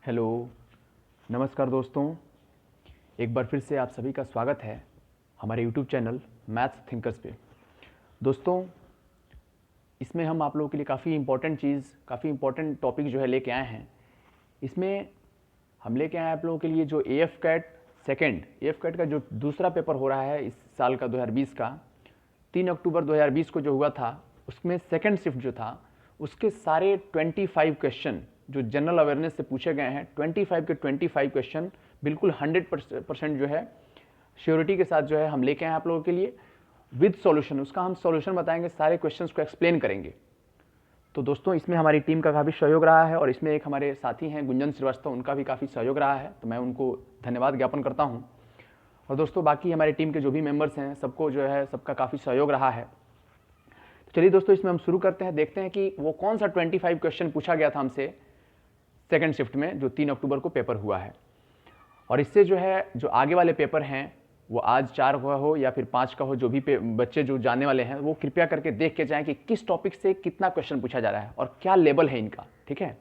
Hello, नमस्कार दोस्तों। एक बार फिर से आप सभी का स्वागत है हमारे यूट्यूब चैनल मैथ्स थिंकर्स पे। दोस्तों, इसमें हम आप लोगों के लिए काफ़ी इंपॉर्टेंट टॉपिक जो है लेके आए हैं। इसमें हम लेके आए हैं आप लोगों के लिए जो AF CAT का जो दूसरा पेपर हो रहा है इस साल का 2020 का 3 अक्टूबर 2020 को जो हुआ था, उसमें सेकेंड शिफ्ट जो था उसके सारे 25 क्वेश्चन जो जनरल अवेयरनेस से पूछे गए हैं, 25 के 25 क्वेश्चन बिल्कुल 100% जो है श्योरिटी के साथ जो है हम लेके आए आप लोगों के लिए विद सॉल्यूशन। उसका हम सॉल्यूशन बताएंगे, सारे क्वेश्चंस को एक्सप्लेन करेंगे। तो दोस्तों, इसमें हमारी टीम का काफ़ी सहयोग रहा है और इसमें एक हमारे साथी हैं गुंजन श्रीवास्तव, उनका भी काफ़ी सहयोग रहा है, तो मैं उनको धन्यवाद ज्ञापन करता हूं। और दोस्तों, बाकी हमारी टीम के जो भी मेंबर्स हैं सबको जो है सबका काफ़ी सहयोग रहा है। तो चलिए दोस्तों, इसमें हम शुरू करते हैं, देखते हैं कि वो कौन सा 25 क्वेश्चन पूछा गया था हमसे सेकेंड शिफ्ट में जो 3 अक्टूबर को पेपर हुआ है। और इससे जो है जो आगे वाले पेपर हैं वो आज 4 का हो या फिर 5 का हो, जो भी बच्चे जो जाने वाले हैं वो कृपया करके देख के जाएं कि किस टॉपिक से कितना क्वेश्चन पूछा जा रहा है और क्या लेवल है इनका। ठीक है,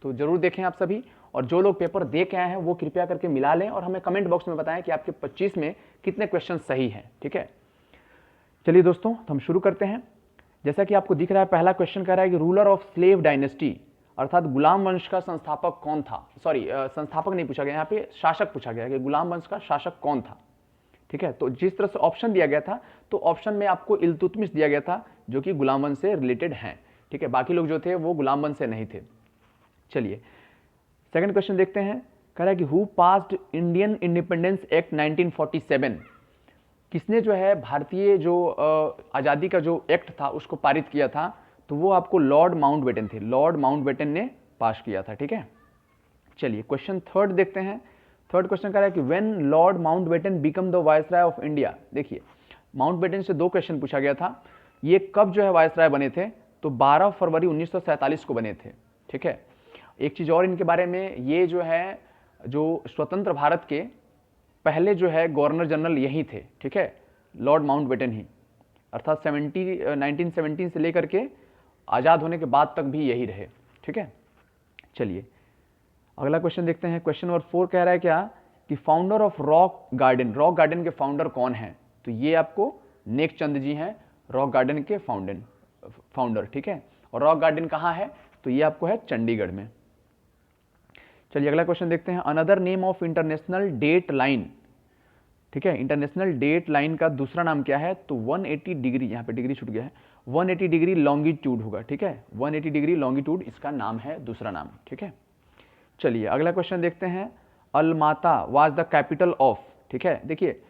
तो जरूर देखें आप सभी। और जो लोग पेपर दे के आए हैं वो कृपया करके मिला लें और हमें कमेंट बॉक्स में बताएं कि आपके 25 में कितने क्वेश्चन सही हैं। ठीक है, चलिए दोस्तों, तो हम शुरू करते हैं। जैसा कि आपको दिख रहा है, पहला क्वेश्चन कह रहा है कि रूलर ऑफ स्लेव डायनेस्टी अर्थात गुलाम वंश का संस्थापक कौन था। सॉरी, संस्थापक नहीं पूछा गया, यहाँ पे शासक पूछा गया कि गुलाम वंश का शासक कौन था। ठीक है, तो जिस तरह से ऑप्शन दिया गया था, तो ऑप्शन में आपको इल्तुतमिश दिया गया था जो कि गुलाम वंश से रिलेटेड हैं। ठीक है, बाकी लोग जो थे वो गुलाम वंश से नहीं थे। चलिए सेकंड क्वेश्चन देखते हैं। कह रहा है कि who passed Indian independence act 1947। किसने जो है भारतीय जो आज़ादी का जो एक्ट था उसको पारित किया था, तो वो आपको लॉर्ड माउंटबेटन थे। लॉर्ड माउंटबेटन ने पास किया था। ठीक है, चलिए क्वेश्चन थर्ड देखते हैं। थर्ड क्वेश्चन कह रहा है कि when Lord Mountbatten become the viceroy of India. देखिए, माउंटबेटन से 2 क्वेश्चन पूछा गया था। ये कब जो है वायसराय बने थे, तो 12 फरवरी 1947 को बने थे। ठीक है, एक चीज और इनके बारे में, ये जो है जो स्वतंत्र भारत के पहले जो है गवर्नर जनरल यही थे। ठीक है, लॉर्ड माउंटबेटन ही, अर्थात 1917 से लेकर के आज़ाद होने के बाद तक भी यही रहे। ठीक है, चलिए अगला क्वेश्चन देखते हैं। क्वेश्चन नंबर 4 कह रहा है क्या कि फाउंडर ऑफ रॉक गार्डन के फाउंडर कौन है, तो ये आपको नेक चंद जी हैं, रॉक गार्डन के फाउंडर। ठीक है, और रॉक गार्डन कहाँ है, तो ये आपको है चंडीगढ़ में। चलिए अगला क्वेश्चन देखते हैं। Another name of international date line. ठीक है, इंटरनेशनल डेट लाइन का दूसरा नाम क्या है, तो 180 डिग्री, यहाँ पे डिग्री छूट गया है, 180 डिग्री लॉन्गिट्यूड होगा। ठीक है, 180 डिग्री लॉन्गिट्यूड इसका नाम है, दूसरा नाम। ठीक है, चलिए अगला क्वेश्चन देखते हैं। अलमाता वाज द कैपिटल ऑफ। ठीक है, देखिए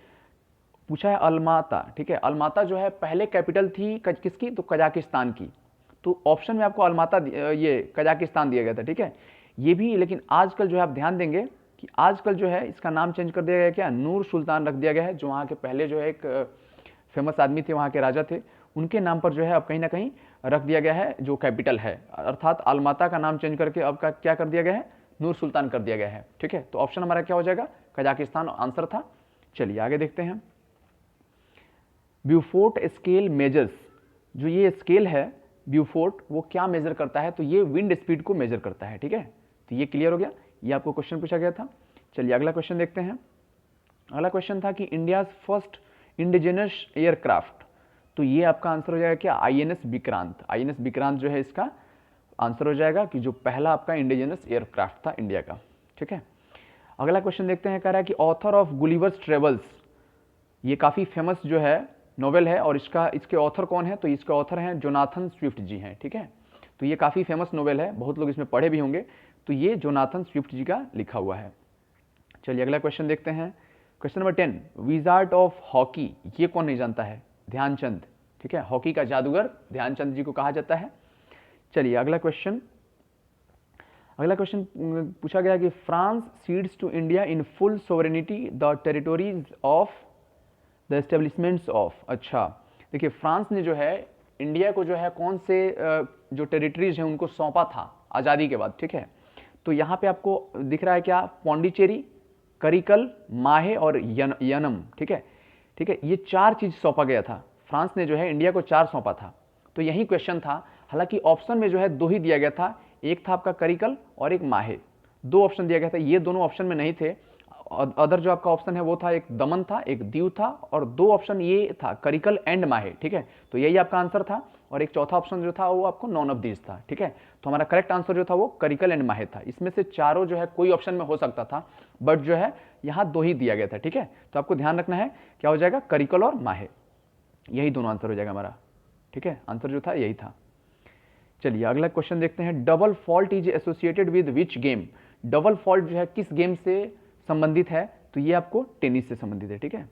पूछा है अलमाता। ठीक है, अलमाता जो है पहले कैपिटल थी किसकी, तो कजाकिस्तान की। तो ऑप्शन में आपको अलमाता ये कजाकिस्तान दिया गया था। ठीक है, ये भी, लेकिन आजकल जो है आप ध्यान देंगे कि आजकल जो है इसका नाम चेंज कर दिया गया, क्या नूर सुल्तान रख दिया गया है, जो वहाँ के पहले जो है एक फेमस आदमी थे, वहाँ के राजा थे, उनके नाम पर जो है अब कहीं ना कहीं रख दिया गया है जो कैपिटल है, अर्थात अलमाता का नाम चेंज करके अब का क्या कर दिया गया है, नूर सुल्तान कर दिया गया है। ठीक है, तो ऑप्शन हमारा क्या हो जाएगा, कजाकिस्तान आंसर था। चलिए आगे देखते हैं। ब्यूफोर्ट स्केल मेजर्स, जो ये स्केल है ब्यूफोर्ट, वो क्या मेजर करता है, तो ये विंड स्पीड को मेजर करता है। ठीक है, तो ये क्लियर हो गया, ये आपको क्वेश्चन पूछा गया था। चलिए अगला क्वेश्चन देखते हैं। अगला क्वेश्चन था कि इंडियाज फर्स्ट इंडिजिनस एयरक्राफ्ट, तो ये आपका आंसर हो जाएगा क्या, INS विक्रांत। INS विक्रांत जो है इसका आंसर हो जाएगा कि जो पहला आपका इंडिजिनस एयरक्राफ्ट था इंडिया का। ठीक है, अगला क्वेश्चन देखते हैं। कह रहा है कि ऑथर ऑफ गुलिवर्स ट्रेवल्स, ये काफ़ी फेमस जो है नोवेल है और इसके ऑथर कौन है, तो इसके ऑथर हैं जोनाथन स्विफ्ट जी हैं। ठीक है, तो ये काफ़ी फेमस नोवेल है, बहुत लोग इसमें पढ़े भी होंगे, तो ये जोनाथन स्विफ्ट जी का लिखा हुआ है। चलिए अगला क्वेश्चन देखते हैं। Question number 10, wizard of hockey, ये कौन नहीं जानता है, ध्यानचंद। ठीक है, हॉकी का जादूगर ध्यानचंद जी को कहा जाता है। चलिए अगला क्वेश्चन पूछा गया कि France cedes to India in full sovereignty the territories of the establishments of. अच्छा, देखिए फ्रांस ने जो है इंडिया को जो है कौन से जो टेरिटरीज हैं उनको सौंपा था आज़ादी के बाद। ठीक है, तो यहाँ पे आपको दिख रहा है क्या, पौंडीचेरी, करिकल, माहे और यनम। ठीक है, ये 4 चीज सौंपा गया था, फ्रांस ने जो है इंडिया को 4 सौंपा था। तो यही क्वेश्चन था, हालांकि ऑप्शन में जो है 2 ही दिया गया था, एक था आपका करिकल और एक माहे, दो ऑप्शन दिया गया था, ये दोनों ऑप्शन में नहीं थे। अदर जो आपका ऑप्शन है वो था, एक दमन था, एक दीव था, और दो ऑप्शन ये था करिकल एंड माहे, ठीक है। तो यही आपका आंसर था, और एक चौथा ऑप्शन जो था वो आपको नॉन ऑफ दीज था, ठीक है। तो हमारा करेक्ट आंसर जो था वो करिकल एंड माहे था। इसमें से चारों जो है कोई ऑप्शन में हो सकता था, बट जो है यहाँ दो ही दिया गया था, ठीक है। तो आपको ध्यान रखना है क्या हो जाएगा, करिकल और माहे, यही दोनों आंसर हो जाएगा हमारा, ठीक है। आंसर जो था यही था। चलिए अगला क्वेश्चन देखते हैं। Double fault is associated with which game. Double fault जो है किस गेम से संबंधित है, तो ये आपको टेनिस से संबंधित है, ठीक है।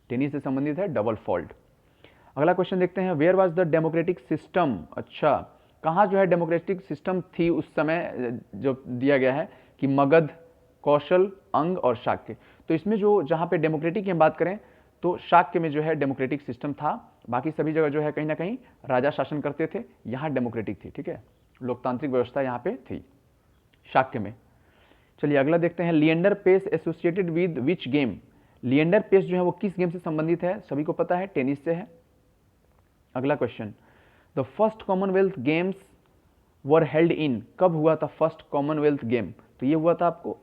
टेनिस से संबंधित है डबल फॉल्ट। अगला क्वेश्चन देखते हैं। Where was the democratic system. अच्छा, कहाँ जो है डेमोक्रेटिक सिस्टम थी उस समय, जो दिया गया है कि मगध, कौशल, अंग और शाक्य। तो इसमें जो जहाँ पे डेमोक्रेटिक की हम बात करें तो शाक्य में जो है डेमोक्रेटिक सिस्टम था, बाकी सभी जगह जो है कहीं ना कहीं राजा शासन करते थे, यहाँ डेमोक्रेटिक थी, ठीक है। लोकतांत्रिक व्यवस्था यहाँ पे थी शाक्य में। चलिए अगला देखते हैं। Leander Paes associated with which game. Leander Paes जो है वो किस गेम से संबंधित है, सभी को पता है टेनिस से है। अगला question. The first Commonwealth games were held in. कब हुआ था फर्स्ट कॉमनवेल्थ गेम, तो ये हुआ था आपको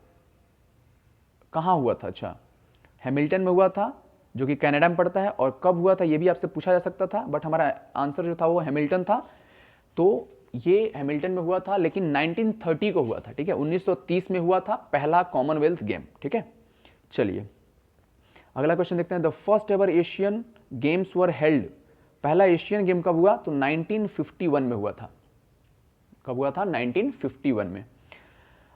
कहाँ हुआ था, अच्छा हैमिल्टन में हुआ था, जो कि कनाडा में पड़ता है। और कब हुआ था ये भी आपसे पूछा जा सकता था, बट हमारा आंसर जो था वो हैमिल्टन था। तो ये हैमिल्टन में हुआ था, लेकिन 1930 को हुआ था, ठीक है। 1930 में हुआ था पहला कॉमनवेल्थ गेम, ठीक है। चलिए अगला क्वेश्चन देखते हैं। The first ever Asian games were held. पहला एशियन गेम कब हुआ, तो 1951 में हुआ था। कब हुआ था, 1951 में।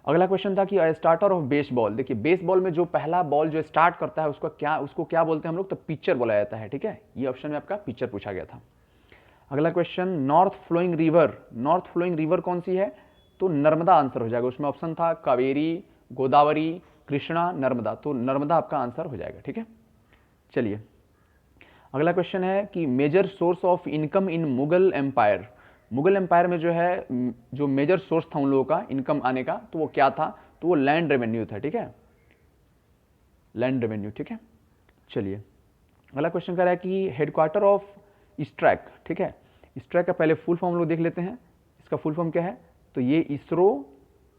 अगला क्वेश्चन था कि स्टार्टर ऑफ बेसबॉल। देखिए बेसबॉल में जो पहला बॉल जो स्टार्ट करता है उसको क्या बोलते हैं हम लोग, तो पिचर बोला जाता है, ठीक है। ये ऑप्शन में आपका पिचर पूछा गया था। अगला question. North flowing river. North flowing river कौन सी है, तो नर्मदा आंसर हो जाएगा। उसमें ऑप्शन था कावेरी, गोदावरी, कृष्णा, नर्मदा, तो नर्मदा आपका आंसर हो जाएगा, ठीक है। चलिए अगला क्वेश्चन है कि major source of income in Mughal empire. Mughal empire में जो है जो मेजर सोर्स था उन लोगों का इनकम आने का, तो वो क्या था, तो वो लैंड रेवेन्यू था, ठीक है। लैंड रेवेन्यू, ठीक है। चलिए अगला क्वेश्चन कर रहा है कि हेडक्वार्टर ऑफ स्ट्रैक, ठीक है। स्ट्रैक का पहले फुल फॉर्म लोग देख लेते हैं। इसका फुल फॉर्म क्या है, तो ये ISRO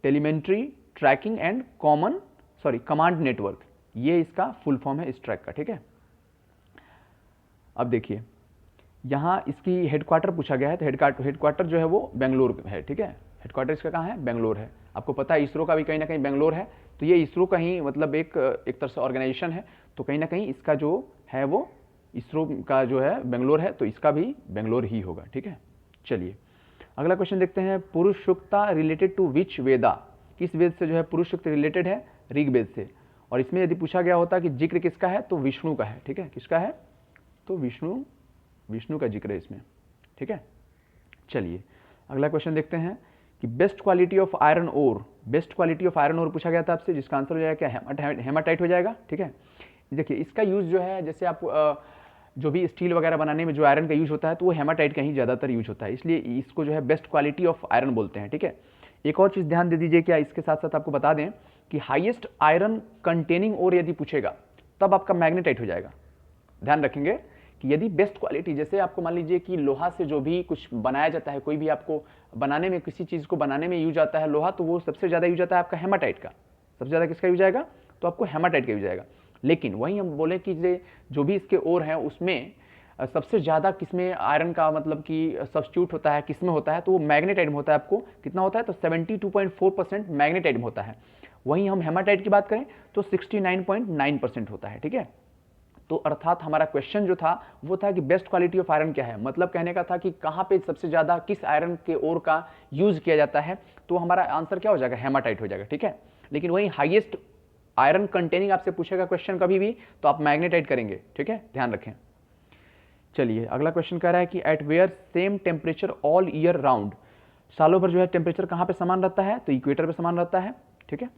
telemetry tracking and command network, ये इसका फुल फॉर्म है स्ट्रैक का, ठीक है। अब देखिए यहाँ इसकी हेडक्वार्टर पूछा गया है, तो हेडक्वार्टर जो है वो बेंगलोर है, ठीक है। हेडक्वार्टर इसका कहाँ है, बेंगलोर है। आपको पता है इसरो का भी कहीं ना कहीं बेंगलोर है, तो ये इसरो का ही मतलब एक तरह से ऑर्गेनाइजेशन है, तो कहीं ना कहीं इसका जो है वो इसरो का जो है बेंगलोर है, तो इसका भी बेंगलोर ही होगा, ठीक है। चलिए अगला क्वेश्चन देखते हैं। पुरुष सूक्ता रिलेटेड टू विच वेदा। किस वेद से जो है पुरुष सूक्त रिलेटेड है, ऋग्वेद से। और इसमें यदि पूछा गया होता कि जिक्र किसका है, तो विष्णु का है, ठीक है। किसका है, तो विष्णु का जिक्र है इसमें, ठीक है। चलिए अगला क्वेश्चन देखते हैं कि best quality of iron ore. Best quality of iron ore पूछा गया था आपसे, जिसका आंसर हो जाएगा क्या, हेमाटाइट हो जाएगा, ठीक है। देखिए इसका यूज जो है, जैसे आप जो भी स्टील वगैरह बनाने में जो आयरन का यूज होता है, तो वो हेमाटाइट का ही ज़्यादातर यूज होता है, इसलिए इसको जो है बेस्ट क्वालिटी ऑफ आयरन बोलते हैं, ठीक है। एक और चीज़ ध्यान दे दीजिए, क्या इसके साथ साथ आपको बता दें कि हाईएस्ट आयरन कंटेनिंग ओर यदि पूछेगा तब आपका मैग्नेटाइट हो जाएगा। ध्यान रखेंगे कि यदि बेस्ट क्वालिटी, जैसे आपको मान लीजिए कि लोहा से जो भी कुछ बनाया जाता है, कोई भी आपको बनाने में, किसी चीज़ को बनाने में यूज आता है लोहा, तो वो सबसे ज़्यादा यूज आता है आपका हेमाटाइट का। सबसे ज़्यादा किसका यूज आएगा, तो आपको हेमाटाइट का यूज आएगा। लेकिन वहीं हम बोले कि जो भी इसके ओर हैं उसमें सबसे ज़्यादा किसमें आयरन का मतलब कि सब्स्टिट्यूट होता है, किसमें होता है, तो वो मैग्नेटाइट में होता है। आपको कितना होता है, तो 72.4% मैग्नेटाइट में होता है। वहीं हम हेमाटाइट की बात करें तो 69.9% होता है, ठीक है। तो अर्थात हमारा क्वेश्चन जो था वो था कि बेस्ट क्वालिटी ऑफ आयरन क्या है, मतलब कहने का था कि कहाँ पे सबसे ज़्यादा किस आयरन के ओर का यूज किया जाता है, तो हमारा आंसर क्या हो जाएगा, हेमाटाइट हो जाएगा, ठीक है। लेकिन वहीं हाईएस्ट आयरन कंटेनिंग आपसे पूछेगा क्वेश्चन कभी भी, तो आप मैग्नेटाइट करेंगे, ठीक है, ध्यान रखें। चलिए अगला क्वेश्चन कह रहा है कि at where same temperature all year round. सालों भर जो है टेम्परेचर कहाँ पे समान रहता है, तो इक्वेटर पे समान रहता है, ठीक है।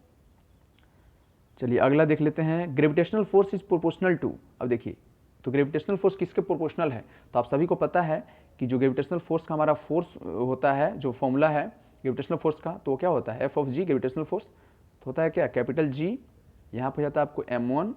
चलिए अगला देख लेते हैं। Gravitational force is proportional to. अब देखिए तो ग्रेविटेशनल फोर्स किसके प्रोपोर्शनल है, तो आप सभी को पता है कि जो ग्रेविटेशनल फोर्स का हमारा फोर्स होता है, जो फॉर्मूला है ग्रेविटेशनल फोर्स का, तो क्या होता है, F of G gravitational force. तो होता है क्या, कैपिटल जी, यहाँ पर जाता है आपको m1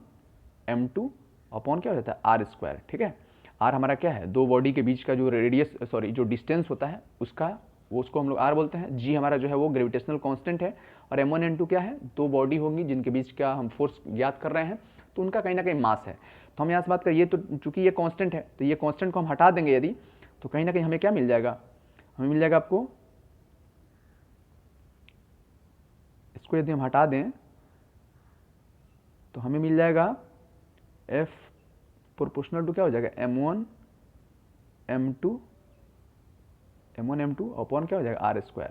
m2 अपॉन क्या हो जाता है आर स्क्वायर, ठीक है। आर हमारा क्या है, दो बॉडी के बीच का जो रेडियस जो डिस्टेंस होता है उसका, वो उसको हम लोग आर बोलते हैं। जी हमारा जो है वो ग्रेविटेशनल कांस्टेंट है, और M1 N2 क्या है, दो बॉडी होंगी जिनके बीच का हम फोर्स ज्ञात कर रहे हैं, तो उनका कहीं ना कहीं मास है। तो हम यहाँ से बात करें, ये तो चूंकि ये कांस्टेंट है तो ये कांस्टेंट को हम हटा देंगे यदि, तो कहीं ना कहीं हमें क्या मिल जाएगा, हमें मिल जाएगा आपको, इसको यदि हम हटा दें तो हमें मिल जाएगा F प्रोपोर्शनल टू क्या हो जाएगा, M1 M2 अपॉन क्या हो जाएगा, R²।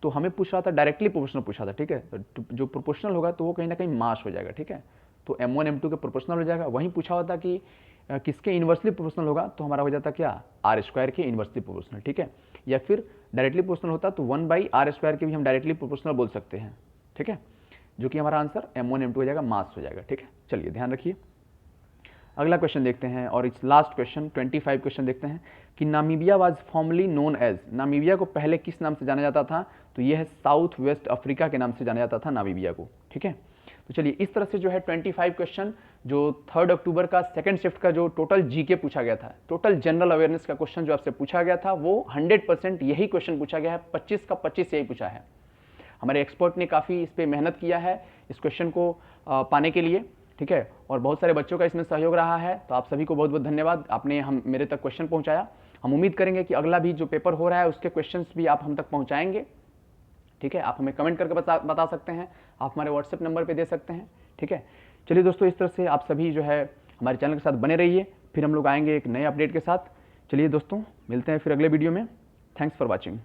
तो हमें पूछ रहा था डायरेक्टली प्रोपोर्शनल पूछा था, ठीक है, तो जो प्रोपोर्शनल होगा तो वो कहीं ना कहीं मास हो जाएगा, ठीक है। तो M1 M2 के प्रोपोर्शनल हो जाएगा। वहीं पूछा होता कि किसके इन्वर्सली प्रोपोर्शनल होगा, तो हमारा हो जाता क्या, R² के इन्वर्सली प्रोपोर्शनल, ठीक है। या फिर डायरेक्टली प्रोपोर्शनल होता तो 1/R² के भी हम डायरेक्टली प्रोपोर्शनल बोल सकते हैं, ठीक है, जो कि हमारा आंसर M1 M2 हो जाएगा, मास हो जाएगा, ठीक है। चलिए ध्यान रखिए, अगला क्वेश्चन देखते हैं, और इस लास्ट क्वेश्चन 25 क्वेश्चन देखते हैं कि Namibia was formerly known as, Namibia को पहले किस नाम से जाना जाता था, तो यह है साउथ वेस्ट अफ्रीका के नाम से जाना जाता था नामीबिया को, ठीक है। तो चलिए इस तरह से जो है 25 क्वेश्चन जो 3 अक्टूबर का सेकंड शिफ्ट का जो टोटल जीके पूछा गया था, टोटल जनरल अवेयरनेस का क्वेश्चन जो आपसे पूछा गया था, वो 100% यही क्वेश्चन पूछा गया है, 25 का 25 यही पूछा है। हमारे एक्सपर्ट ने काफ़ी इस पर मेहनत किया है इस क्वेश्चन को पाने के लिए, ठीक है, और बहुत सारे बच्चों का इसमें सहयोग रहा है, तो आप सभी को बहुत बहुत धन्यवाद, आपने हम मेरे तक क्वेश्चन पहुंचाया। हम उम्मीद करेंगे कि अगला भी जो पेपर हो रहा है उसके क्वेश्चंस भी आप हम तक पहुंचाएंगे, ठीक है। आप हमें कमेंट करके बता सकते हैं, आप हमारे व्हाट्सएप नंबर पे दे सकते हैं, ठीक है। चलिए दोस्तों, इस तरह से आप सभी जो है हमारे चैनल के साथ बने रहिए, फिर हम लोग आएंगे एक नए अपडेट के साथ। चलिए दोस्तों, मिलते हैं फिर अगले वीडियो में। Thanks for watching.